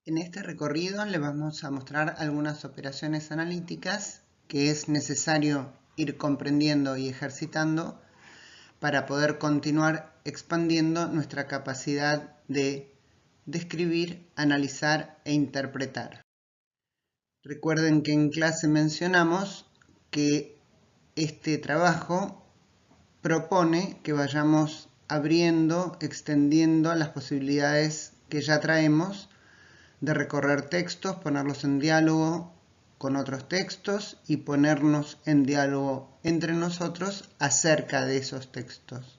En este recorrido le vamos a mostrar algunas operaciones analíticas que es necesario ir comprendiendo y ejercitando para poder continuar expandiendo nuestra capacidad de describir, analizar e interpretar. Recuerden que en clase mencionamos que este trabajo propone que vayamos abriendo, extendiendo las posibilidades que ya traemos de recorrer textos, ponerlos en diálogo con otros textos y ponernos en diálogo entre nosotros acerca de esos textos.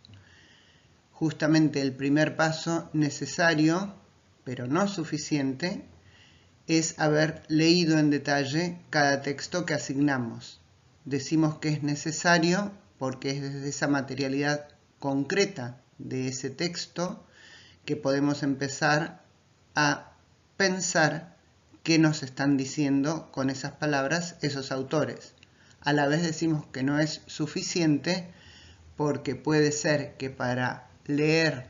Justamente el primer paso necesario, pero no suficiente, es haber leído en detalle cada texto que asignamos. Decimos que es necesario porque es desde esa materialidad concreta de ese texto que podemos empezar a pensar qué nos están diciendo con esas palabras esos autores. A la vez decimos que no es suficiente porque puede ser que para leer,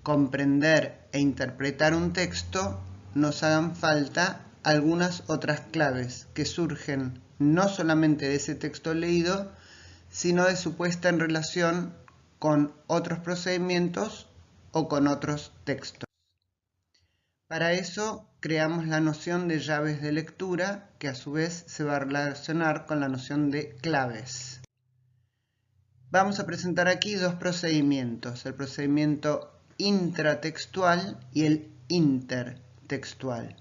comprender e interpretar un texto nos hagan falta algunas otras claves que surgen no solamente de ese texto leído, sino de su puesta en relación con otros procedimientos o con otros textos. Para eso creamos la noción de llaves de lectura, que a su vez se va a relacionar con la noción de claves. Vamos a presentar aquí dos procedimientos, el procedimiento intratextual y el intertextual.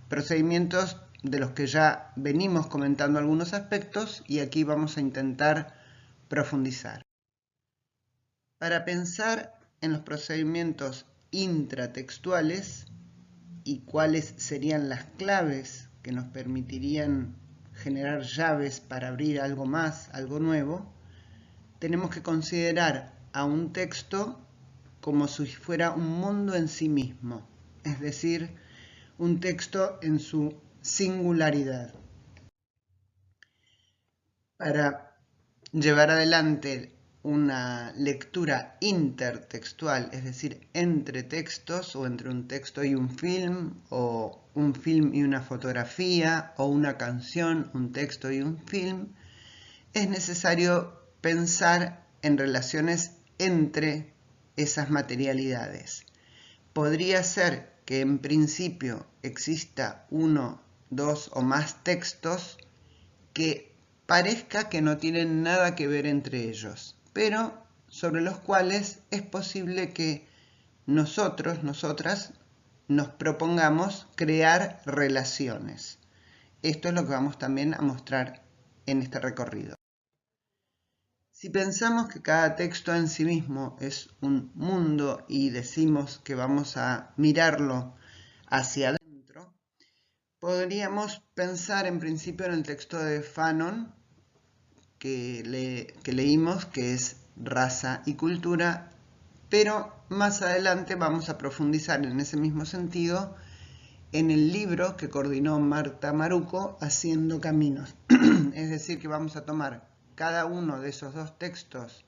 Procedimientos de los que ya venimos comentando algunos aspectos y aquí vamos a intentar profundizar. Para pensar en los procedimientos intratextuales y cuáles serían las claves que nos permitirían generar llaves para abrir algo más, algo nuevo, tenemos que considerar a un texto como si fuera un mundo en sí mismo, es decir, un texto en su singularidad. Para llevar adelante una lectura intertextual, es decir, entre textos o entre un texto y un film, o un film y una fotografía, o una canción, un texto y un film, es necesario pensar en relaciones entre esas materialidades. Podría ser que en principio exista uno, dos o más textos que parezca que no tienen nada que ver entre ellos, pero sobre los cuales es posible que nosotros, nosotras, nos propongamos crear relaciones. Esto es lo que vamos también a mostrar en este recorrido. Si pensamos que cada texto en sí mismo es un mundo y decimos que vamos a mirarlo hacia adentro, podríamos pensar en principio en el texto de Fanon que leímos, que es Raza y Cultura, pero más adelante vamos a profundizar en ese mismo sentido en el libro que coordinó Marta Maruco, Haciendo Caminos. Es decir, que vamos a tomar cada uno de esos dos textos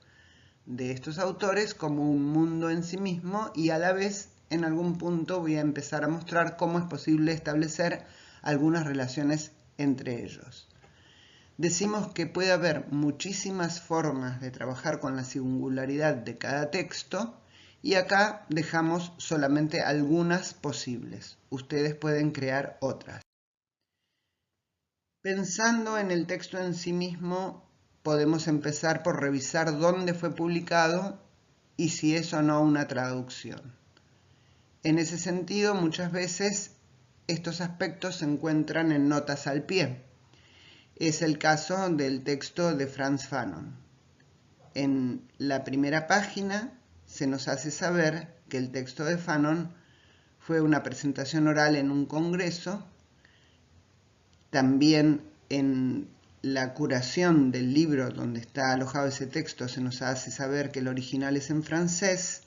de estos autores como un mundo en sí mismo y a la vez en algún punto voy a empezar a mostrar cómo es posible establecer algunas relaciones entre ellos. Decimos que puede haber muchísimas formas de trabajar con la singularidad de cada texto y acá dejamos solamente algunas posibles. Ustedes pueden crear otras. Pensando en el texto en sí mismo, podemos empezar por revisar dónde fue publicado y si es o no una traducción. En ese sentido, muchas veces estos aspectos se encuentran en notas al pie. Es el caso del texto de Frantz Fanon. En la primera página se nos hace saber que el texto de Fanon fue una presentación oral en un congreso. También en la curación del libro donde está alojado ese texto se nos hace saber que el original es en francés.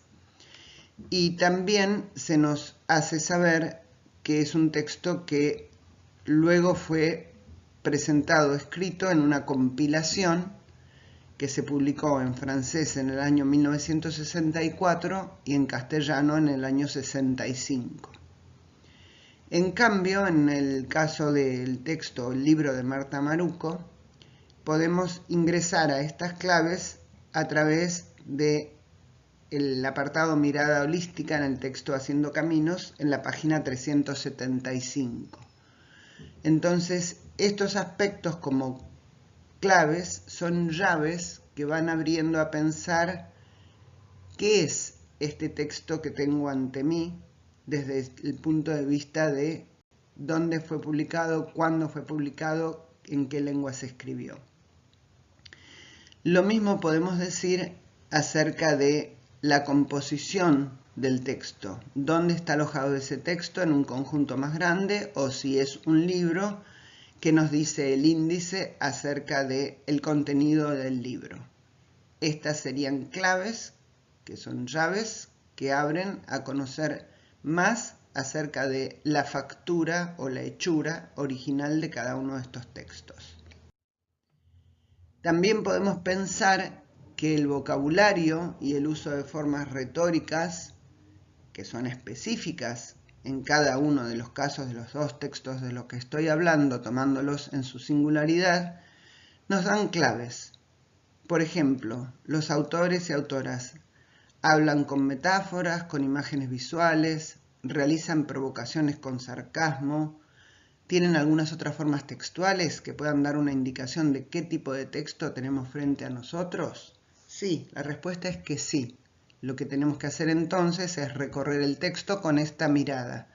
Y también se nos hace saber que es un texto que luego fue presentado, escrito en una compilación que se publicó en francés en el año 1964 y en castellano en el año 65. En cambio, en el caso del texto El libro de Marta Maruco, podemos ingresar a estas claves a través del apartado Mirada Holística en el texto Haciendo Caminos, en la página 375. Entonces, estos aspectos como claves son llaves que van abriendo a pensar qué es este texto que tengo ante mí desde el punto de vista de dónde fue publicado, cuándo fue publicado, en qué lengua se escribió. Lo mismo podemos decir acerca de la composición del texto, dónde está alojado ese texto en un conjunto más grande o si es un libro que nos dice el índice acerca del contenido del libro. Estas serían claves, que son llaves, que abren a conocer más acerca de la factura o la hechura original de cada uno de estos textos. También podemos pensar que el vocabulario y el uso de formas retóricas, que son específicas en cada uno de los casos de los dos textos de los que estoy hablando, tomándolos en su singularidad, nos dan claves. Por ejemplo, los autores y autoras hablan con metáforas, con imágenes visuales, realizan provocaciones con sarcasmo, tienen algunas otras formas textuales que puedan dar una indicación de qué tipo de texto tenemos frente a nosotros. Sí, la respuesta es que sí. Lo que tenemos que hacer entonces es recorrer el texto con esta mirada,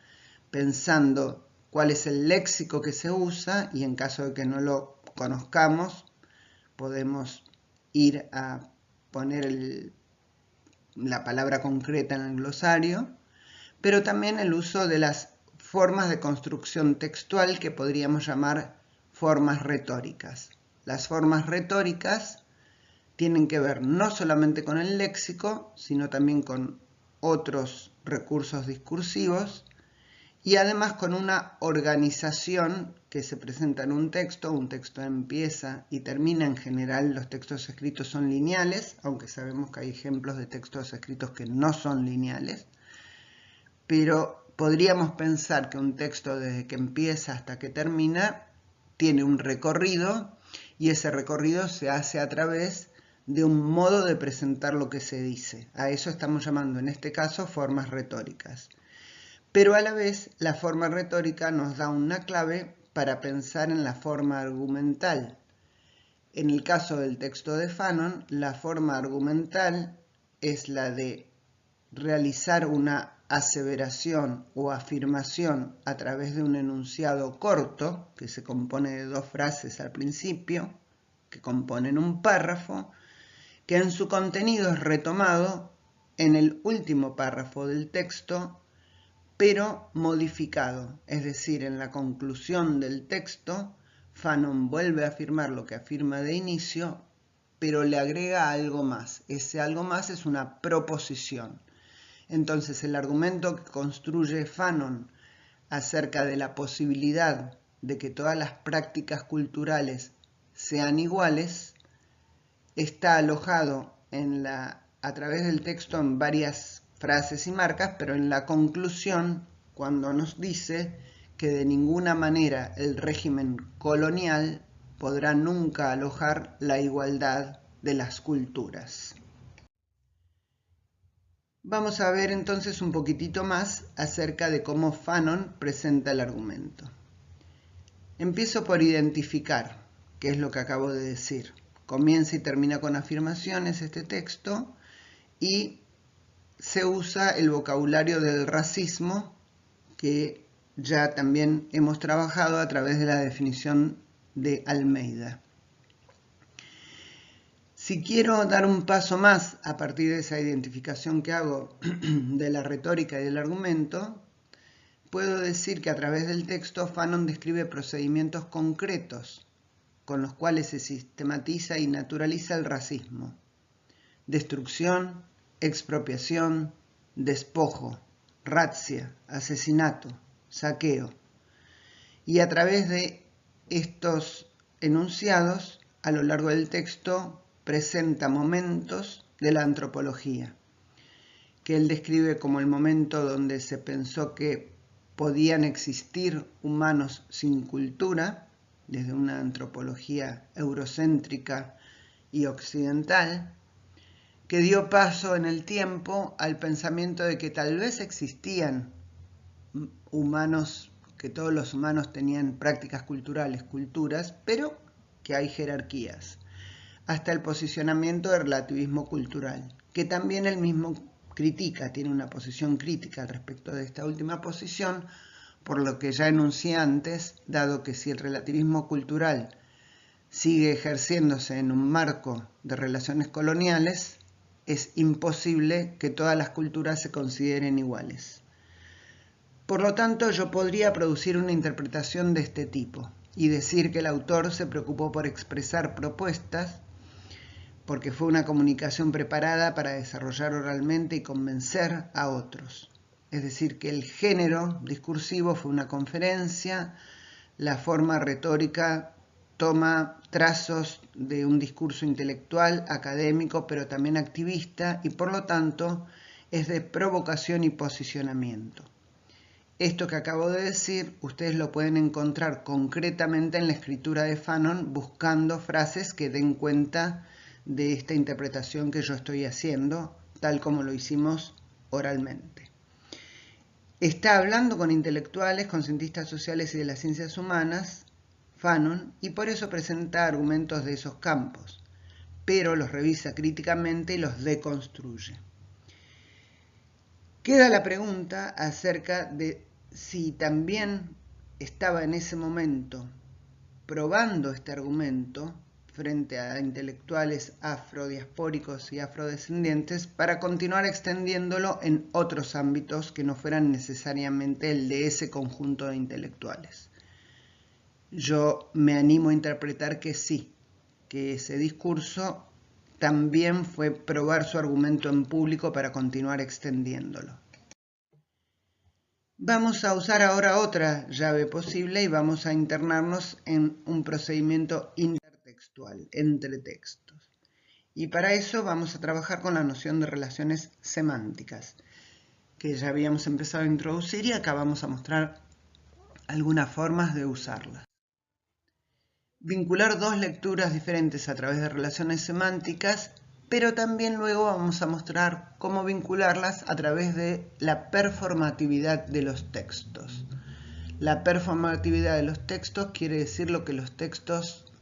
pensando cuál es el léxico que se usa y en caso de que no lo conozcamos, podemos ir a poner la palabra concreta en el glosario, pero también el uso de las formas de construcción textual que podríamos llamar formas retóricas. Las formas retóricas tienen que ver no solamente con el léxico, sino también con otros recursos discursivos y además con una organización que se presenta en un texto empieza y termina. En general los textos escritos son lineales, aunque sabemos que hay ejemplos de textos escritos que no son lineales, pero podríamos pensar que un texto desde que empieza hasta que termina tiene un recorrido y ese recorrido se hace a través de un modo de presentar lo que se dice. A eso estamos llamando en este caso formas retóricas. Pero a la vez la forma retórica nos da una clave para pensar en la forma argumental. En el caso del texto de Fanon, la forma argumental es la de realizar una aseveración o afirmación a través de un enunciado corto, que se compone de dos frases al principio, que componen un párrafo, que en su contenido es retomado en el último párrafo del texto, pero modificado, es decir, en la conclusión del texto, Fanon vuelve a afirmar lo que afirma de inicio, pero le agrega algo más. Ese algo más es una proposición. Entonces, el argumento que construye Fanon acerca de la posibilidad de que todas las prácticas culturales sean iguales está alojado a través del texto en varias frases y marcas, pero en la conclusión, cuando nos dice que de ninguna manera el régimen colonial podrá nunca alojar la igualdad de las culturas. Vamos a ver entonces un poquitito más acerca de cómo Fanon presenta el argumento. Empiezo por identificar qué es lo que acabo de decir. Comienza y termina con afirmaciones este texto y se usa el vocabulario del racismo que ya también hemos trabajado a través de la definición de Almeida. Si quiero dar un paso más a partir de esa identificación que hago de la retórica y del argumento, puedo decir que a través del texto Fanon describe procedimientos concretos con los cuales se sistematiza y naturaliza el racismo: destrucción, expropiación, despojo, razzia, asesinato, saqueo. Y a través de estos enunciados, a lo largo del texto, presenta momentos de la antropología, que él describe como el momento donde se pensó que podían existir humanos sin cultura, desde una antropología eurocéntrica y occidental, que dio paso en el tiempo al pensamiento de que tal vez existían humanos, que todos los humanos tenían prácticas culturales, culturas, pero que hay jerarquías, hasta el posicionamiento del relativismo cultural, que también él mismo critica, tiene una posición crítica al respecto de esta última posición, por lo que ya enuncié antes, dado que si el relativismo cultural sigue ejerciéndose en un marco de relaciones coloniales, es imposible que todas las culturas se consideren iguales. Por lo tanto, yo podría producir una interpretación de este tipo y decir que el autor se preocupó por expresar propuestas porque fue una comunicación preparada para desarrollar oralmente y convencer a otros. Es decir, que el género discursivo fue una conferencia, la forma retórica toma trazos de un discurso intelectual, académico, pero también activista, y por lo tanto es de provocación y posicionamiento. Esto que acabo de decir, ustedes lo pueden encontrar concretamente en la escritura de Fanon, buscando frases que den cuenta de esta interpretación que yo estoy haciendo, tal como lo hicimos oralmente. Está hablando con intelectuales, con cientistas sociales y de las ciencias humanas, Fanon, y por eso presenta argumentos de esos campos, pero los revisa críticamente y los deconstruye. Queda la pregunta acerca de si también estaba en ese momento probando este argumento frente a intelectuales afrodiaspóricos y afrodescendientes para continuar extendiéndolo en otros ámbitos que no fueran necesariamente el de ese conjunto de intelectuales. Yo me animo a interpretar que sí, que ese discurso también fue probar su argumento en público para continuar extendiéndolo. Vamos a usar ahora otra llave posible y vamos a internarnos en un procedimiento intertextual, entre textos. Y para eso vamos a trabajar con la noción de relaciones semánticas, que ya habíamos empezado a introducir y acá vamos a mostrar algunas formas de usarlas. Vincular dos lecturas diferentes a través de relaciones semánticas, pero también luego vamos a mostrar cómo vincularlas a través de la performatividad de los textos. La performatividad de los textos quiere decir lo que los textos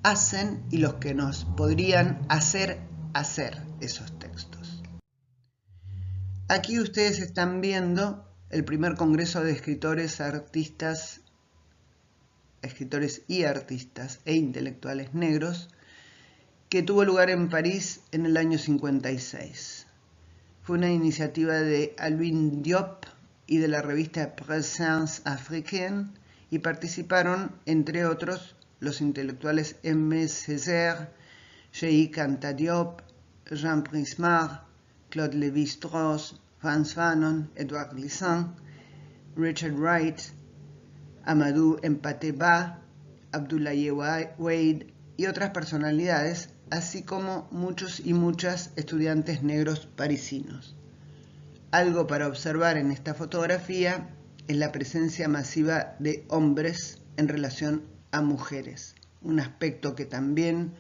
hacen y los que nos podrían hacer esos textos. Aquí ustedes están viendo el primer congreso de escritores y artistas e intelectuales negros que tuvo lugar en París en el año 56. Fue una iniciativa de Alvin Diop y de la revista Présence Africaine y participaron, entre otros, los intelectuales Aimé Césaire, Cheikh Anta Diop, Jean Prismar, Claude Lévi-Strauss, Frantz Fanon, Edouard Glissant, Richard Wright, Amadou Mpateba, Abdoulaye Wade y otras personalidades, así como muchos y muchas estudiantes negros parisinos. Algo para observar en esta fotografía es la presencia masiva de hombres en relación a mujeres, un aspecto que también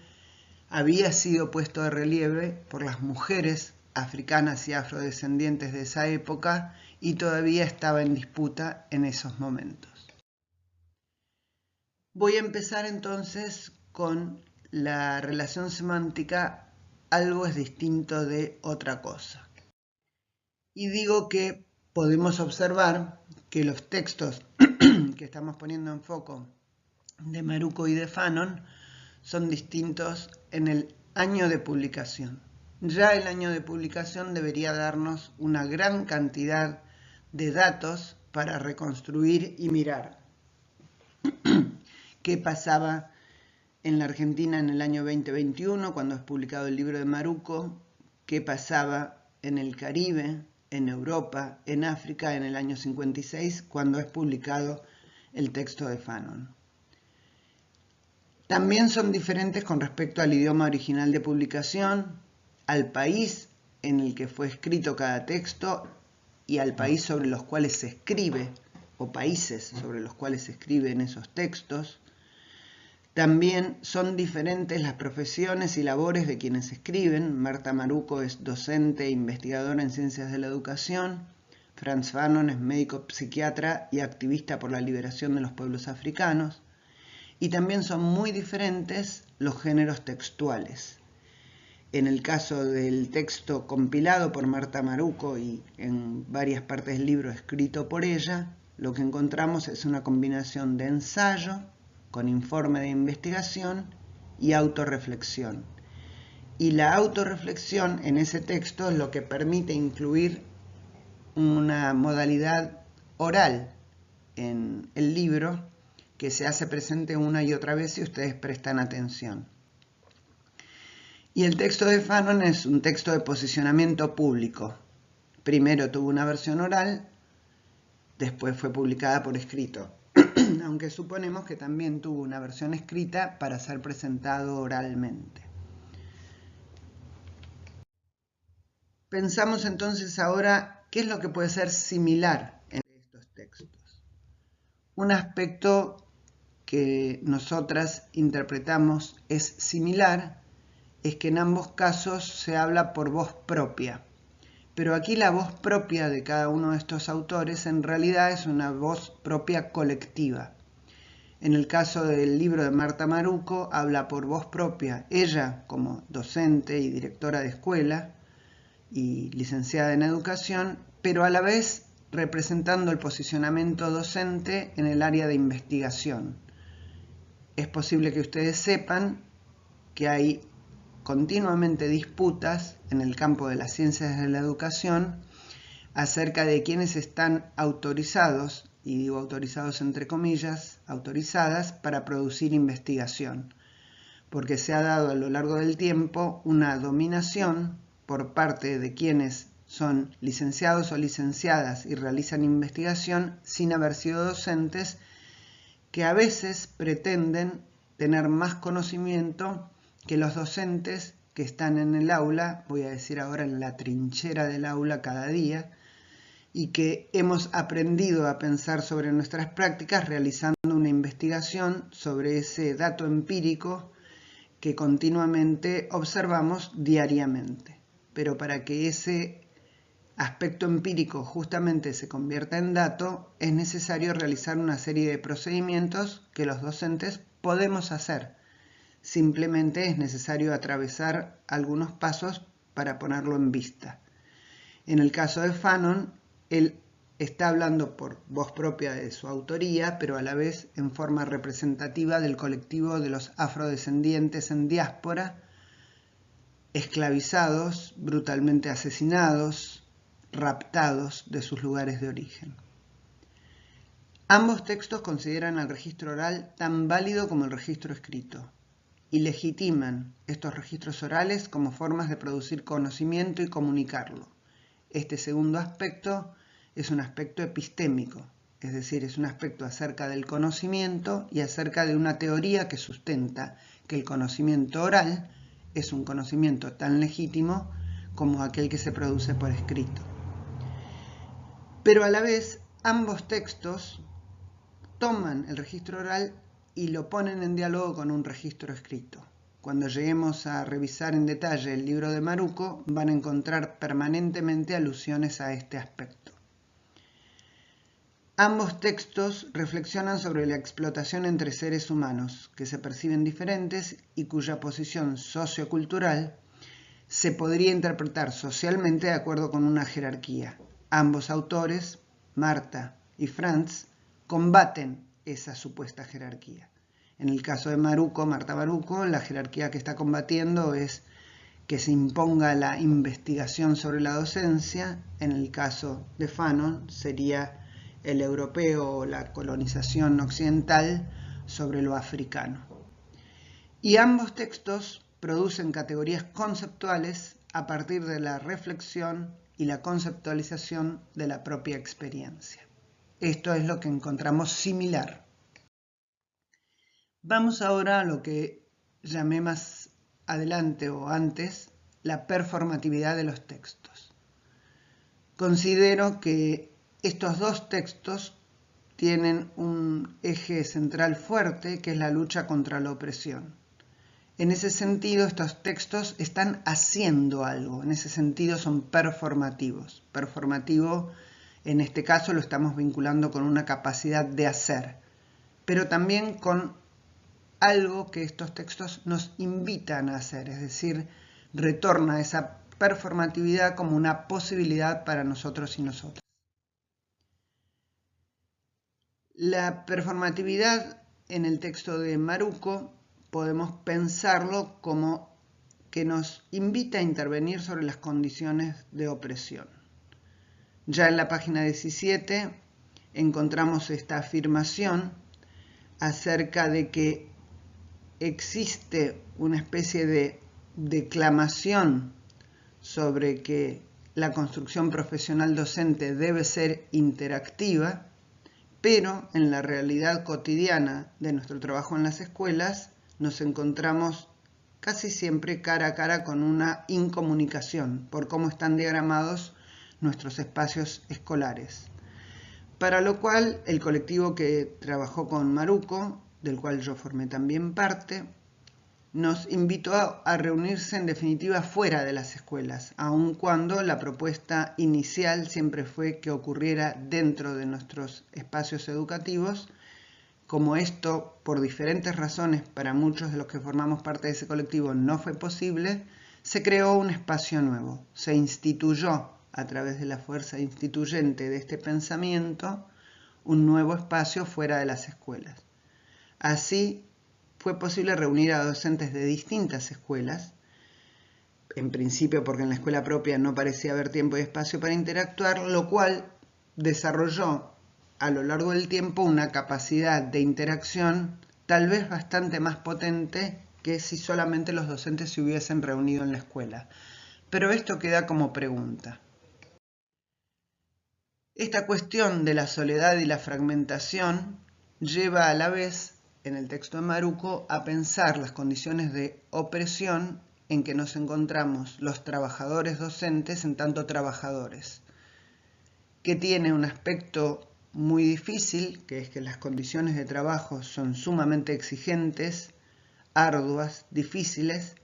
había sido puesto de relieve por las mujeres africanas y afrodescendientes de esa época y todavía estaba en disputa en esos momentos. Voy a empezar entonces con la relación semántica, algo es distinto de otra cosa. Y digo que podemos observar que los textos que estamos poniendo en foco de Maruco y de Fanon son distintos en el año de publicación. Ya el año de publicación debería darnos una gran cantidad de datos para reconstruir y mirar qué pasaba en la Argentina en el año 2021, cuando es publicado el libro de Maruco, qué pasaba en el Caribe, en Europa, en África en el año 56, cuando es publicado el texto de Fanon. También son diferentes con respecto al idioma original de publicación, al país en el que fue escrito cada texto y al país sobre los cuales se escribe o países sobre los cuales se escriben esos textos. También son diferentes las profesiones y labores de quienes escriben. Marta Maruco es docente e investigadora en ciencias de la educación. Frantz Fanon es médico psiquiatra y activista por la liberación de los pueblos africanos. Y también son muy diferentes los géneros textuales. En el caso del texto compilado por Marta Maruco y en varias partes del libro escrito por ella, lo que encontramos es una combinación de ensayo con informe de investigación y autorreflexión. Y la autorreflexión en ese texto es lo que permite incluir una modalidad oral en el libro que se hace presente una y otra vez si ustedes prestan atención. Y el texto de Fanon es un texto de posicionamiento público. Primero tuvo una versión oral, después fue publicada por escrito, aunque suponemos que también tuvo una versión escrita para ser presentado oralmente. Pensamos entonces ahora qué es lo que puede ser similar en estos textos. Un aspecto que nosotras interpretamos es similar es que en ambos casos se habla por voz propia. Pero aquí la voz propia de cada uno de estos autores en realidad es una voz propia colectiva. En el caso del libro de Marta Maruco habla por voz propia, ella como docente y directora de escuela y licenciada en educación, pero a la vez representando el posicionamiento docente en el área de investigación. Es posible que ustedes sepan que hay continuamente disputas en el campo de las ciencias de la educación acerca de quiénes están autorizados, y digo autorizados entre comillas, autorizadas para producir investigación, porque se ha dado a lo largo del tiempo una dominación por parte de quienes son licenciados o licenciadas y realizan investigación sin haber sido docentes, que a veces pretenden tener más conocimiento que los docentes que están en el aula, voy a decir ahora en la trinchera del aula cada día, y que hemos aprendido a pensar sobre nuestras prácticas realizando una investigación sobre ese dato empírico que continuamente observamos diariamente. Pero para que ese aspecto empírico justamente se convierta en dato, es necesario realizar una serie de procedimientos que los docentes podemos hacer. Simplemente es necesario atravesar algunos pasos para ponerlo en vista. En el caso de Fanon, él está hablando por voz propia de su autoría, pero a la vez en forma representativa del colectivo de los afrodescendientes en diáspora, esclavizados, brutalmente asesinados, raptados de sus lugares de origen. Ambos textos consideran al registro oral tan válido como el registro escrito y legitiman estos registros orales como formas de producir conocimiento y comunicarlo. Este segundo aspecto es un aspecto epistémico, es decir, es un aspecto acerca del conocimiento y acerca de una teoría que sustenta que el conocimiento oral es un conocimiento tan legítimo como aquel que se produce por escrito. Pero a la vez, ambos textos toman el registro oral y lo ponen en diálogo con un registro escrito. Cuando lleguemos a revisar en detalle el libro de Maruco, van a encontrar permanentemente alusiones a este aspecto. Ambos textos reflexionan sobre la explotación entre seres humanos, que se perciben diferentes y cuya posición sociocultural se podría interpretar socialmente de acuerdo con una jerarquía. Ambos autores, Marta y Frantz, combaten esa supuesta jerarquía. En el caso de Maruco, Marta Maruco, la jerarquía que está combatiendo es que se imponga la investigación sobre la docencia. En el caso de Fanon sería el europeo o la colonización occidental sobre lo africano. Y ambos textos producen categorías conceptuales a partir de la reflexión y la conceptualización de la propia experiencia. Esto es lo que encontramos similar. Vamos ahora a lo que llamé más adelante o antes la performatividad de los textos. Considero que estos dos textos tienen un eje central fuerte, que es la lucha contra la opresión. En ese sentido, estos textos están haciendo algo, en ese sentido son performativos. Performativo, en este caso, lo estamos vinculando con una capacidad de hacer, pero también con algo que estos textos nos invitan a hacer, es decir, retorna esa performatividad como una posibilidad para nosotros y nosotras. La performatividad en el texto de Maruco podemos pensarlo como que nos invita a intervenir sobre las condiciones de opresión. Ya en la página 17 encontramos esta afirmación acerca de que existe una especie de declamación sobre que la construcción profesional docente debe ser interactiva, pero en la realidad cotidiana de nuestro trabajo en las escuelas nos encontramos casi siempre cara a cara con una incomunicación por cómo están diagramados nuestros espacios escolares. Para lo cual el colectivo que trabajó con Maruco, del cual yo formé también parte, nos invitó a reunirse en definitiva fuera de las escuelas, aun cuando la propuesta inicial siempre fue que ocurriera dentro de nuestros espacios educativos. Como esto, por diferentes razones, para muchos de los que formamos parte de ese colectivo no fue posible, se creó un espacio nuevo, se instituyó a través de la fuerza instituyente de este pensamiento un nuevo espacio fuera de las escuelas. Así, fue posible reunir a docentes de distintas escuelas, en principio porque en la escuela propia no parecía haber tiempo y espacio para interactuar, lo cual desarrolló a lo largo del tiempo una capacidad de interacción tal vez bastante más potente que si solamente los docentes se hubiesen reunido en la escuela. Pero esto queda como pregunta. Esta cuestión de la soledad y la fragmentación lleva a la vez, en el texto de Maruco, a pensar las condiciones de opresión en que nos encontramos los trabajadores docentes en tanto trabajadores, que tiene un aspecto muy difícil, que es que las condiciones de trabajo son sumamente exigentes, arduas, difíciles,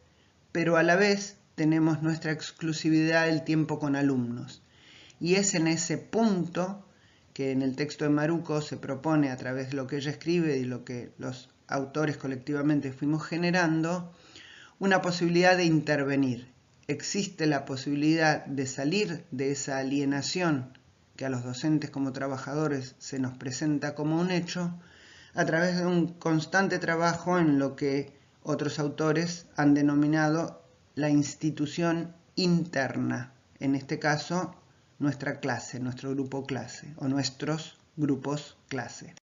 pero a la vez tenemos nuestra exclusividad del tiempo con alumnos. Y es en ese punto que en el texto de Maruco se propone, a través de lo que ella escribe y lo que los autores colectivamente fuimos generando, una posibilidad de intervenir. Existe la posibilidad de salir de esa alienación que a los docentes como trabajadores se nos presenta como un hecho, a través de un constante trabajo en lo que otros autores han denominado la institución interna, en este caso nuestra clase, nuestro grupo clase o nuestros grupos clase.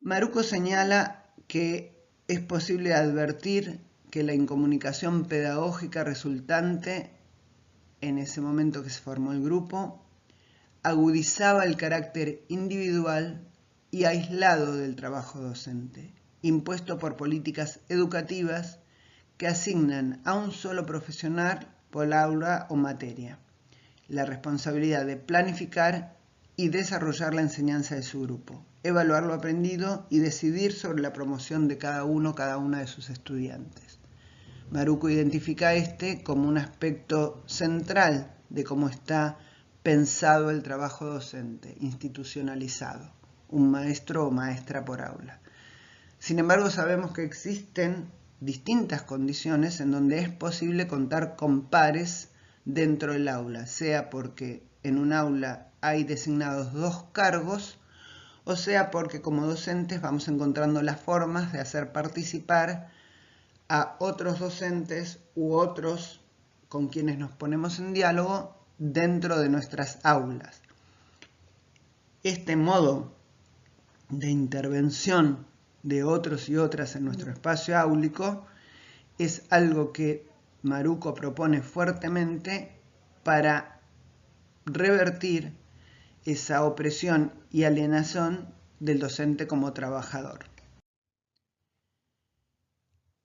Maruco señala que es posible advertir que la incomunicación pedagógica resultante en ese momento que se formó el grupo agudizaba el carácter individual y aislado del trabajo docente, impuesto por políticas educativas que asignan a un solo profesional por aula o materia la responsabilidad de planificar y desarrollar la enseñanza de su grupo, evaluar lo aprendido y decidir sobre la promoción de cada una de sus estudiantes. Maruco identifica este como un aspecto central de cómo está pensado el trabajo docente, institucionalizado, un maestro o maestra por aula. Sin embargo, sabemos que existen distintas condiciones en donde es posible contar con pares dentro del aula, sea porque en un aula hay designados 2 cargos, o sea porque como docentes vamos encontrando las formas de hacer participar a otros docentes u otros con quienes nos ponemos en diálogo dentro de nuestras aulas. Este modo de intervención de otros y otras en nuestro espacio áulico es algo que Maruco propone fuertemente para revertir esa opresión y alienación del docente como trabajador.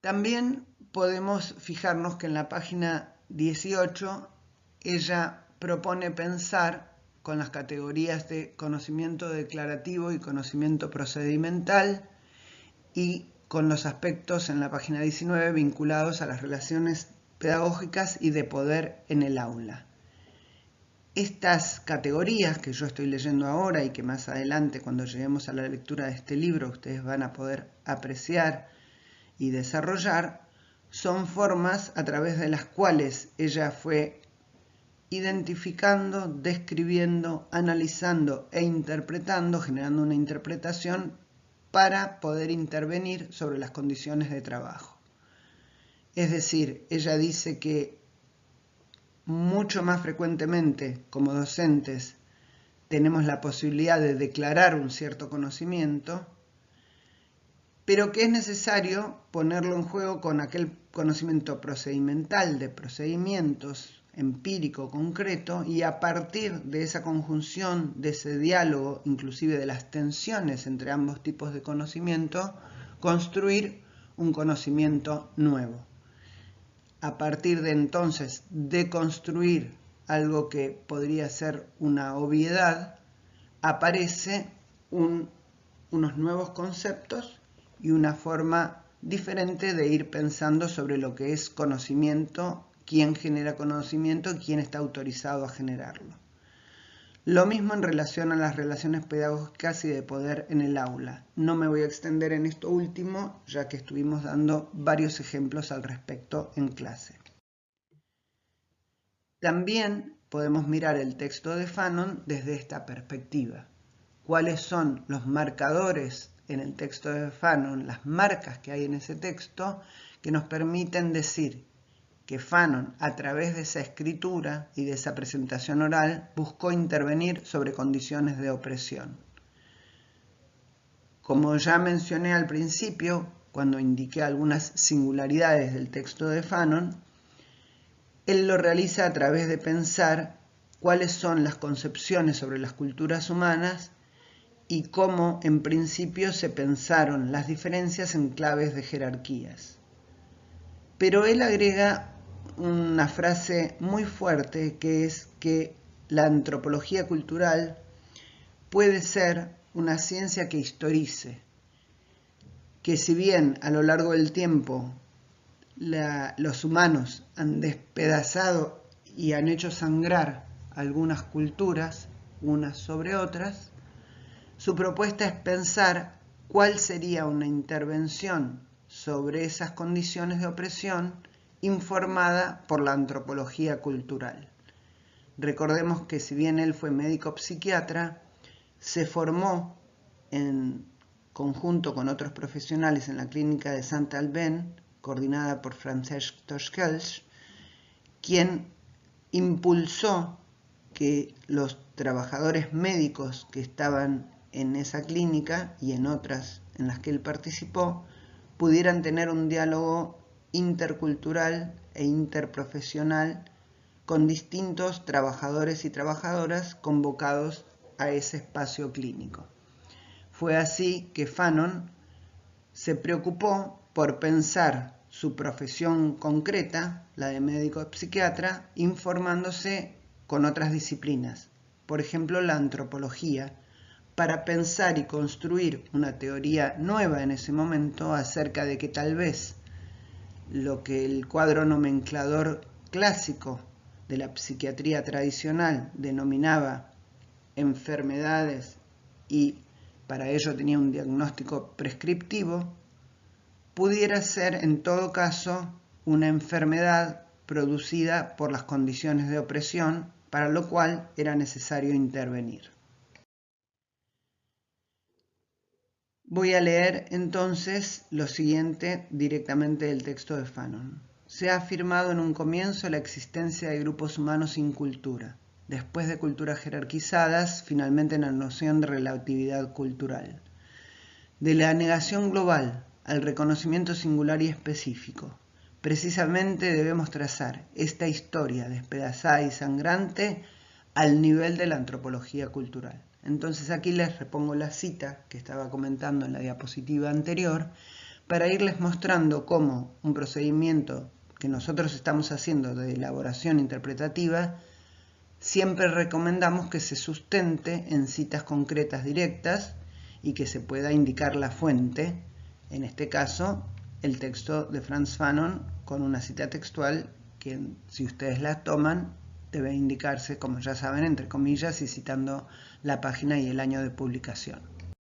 También podemos fijarnos que en la página 18 ella propone pensar con las categorías de conocimiento declarativo y conocimiento procedimental y con los aspectos en la página 19 vinculados a las relaciones pedagógicas y de poder en el aula. Estas categorías que yo estoy leyendo ahora y que más adelante, cuando lleguemos a la lectura de este libro, ustedes van a poder apreciar y desarrollar, son formas a través de las cuales ella fue identificando, describiendo, analizando e interpretando, generando una interpretación para poder intervenir sobre las condiciones de trabajo. Es decir, ella dice que mucho más frecuentemente como docentes tenemos la posibilidad de declarar un cierto conocimiento, pero que es necesario ponerlo en juego con aquel conocimiento procedimental de procedimientos empírico, concreto, y a partir de esa conjunción, de ese diálogo, inclusive de las tensiones entre ambos tipos de conocimiento, construir un conocimiento nuevo. A partir de entonces deconstruir algo que podría ser una obviedad, aparece unos nuevos conceptos y una forma diferente de ir pensando sobre lo que es conocimiento, quién genera conocimiento y quién está autorizado a generarlo. Lo mismo en relación a las relaciones pedagógicas y de poder en el aula. No me voy a extender en esto último, ya que estuvimos dando varios ejemplos al respecto en clase. También podemos mirar el texto de Fanon desde esta perspectiva. ¿Cuáles son los marcadores en el texto de Fanon, las marcas que hay en ese texto, que nos permiten decir que Fanon, a través de esa escritura y de esa presentación oral, buscó intervenir sobre condiciones de opresión? Como ya mencioné al principio, cuando indiqué algunas singularidades del texto de Fanon, él lo realiza a través de pensar cuáles son las concepciones sobre las culturas humanas y cómo en principio se pensaron las diferencias en claves de jerarquías. Pero él agrega una frase muy fuerte, que es que la antropología cultural puede ser una ciencia que historice, que si bien a lo largo del tiempo los humanos han despedazado y han hecho sangrar algunas culturas unas sobre otras, su propuesta es pensar cuál sería una intervención sobre esas condiciones de opresión informada por la antropología cultural. Recordemos que si bien él fue médico psiquiatra, se formó en conjunto con otros profesionales en la clínica de Saint-Albin, coordinada por Francesc Tosquells, quien impulsó que los trabajadores médicos que estaban en esa clínica y en otras en las que él participó pudieran tener un diálogo intercultural e interprofesional con distintos trabajadores y trabajadoras convocados a ese espacio clínico. Fue así que Fanon se preocupó por pensar su profesión concreta, la de médico psiquiatra, informándose con otras disciplinas, por ejemplo la antropología, para pensar y construir una teoría nueva en ese momento acerca de que tal vez lo que el cuadro nomenclador clásico de la psiquiatría tradicional denominaba enfermedades y para ello tenía un diagnóstico prescriptivo, pudiera ser en todo caso una enfermedad producida por las condiciones de opresión, para lo cual era necesario intervenir. Voy a leer entonces lo siguiente directamente del texto de Fanon. Se ha afirmado en un comienzo la existencia de grupos humanos sin cultura, después de culturas jerarquizadas, finalmente en la noción de relatividad cultural. De la negación global al reconocimiento singular y específico, precisamente debemos trazar esta historia despedazada y sangrante al nivel de la antropología cultural. Entonces aquí les repongo la cita que estaba comentando en la diapositiva anterior para irles mostrando cómo un procedimiento que nosotros estamos haciendo de elaboración interpretativa siempre recomendamos que se sustente en citas concretas directas y que se pueda indicar la fuente, en este caso el texto de Frantz Fanon con una cita textual que, si ustedes la toman, debe indicarse, como ya saben, entre comillas y citando la página y el año de publicación.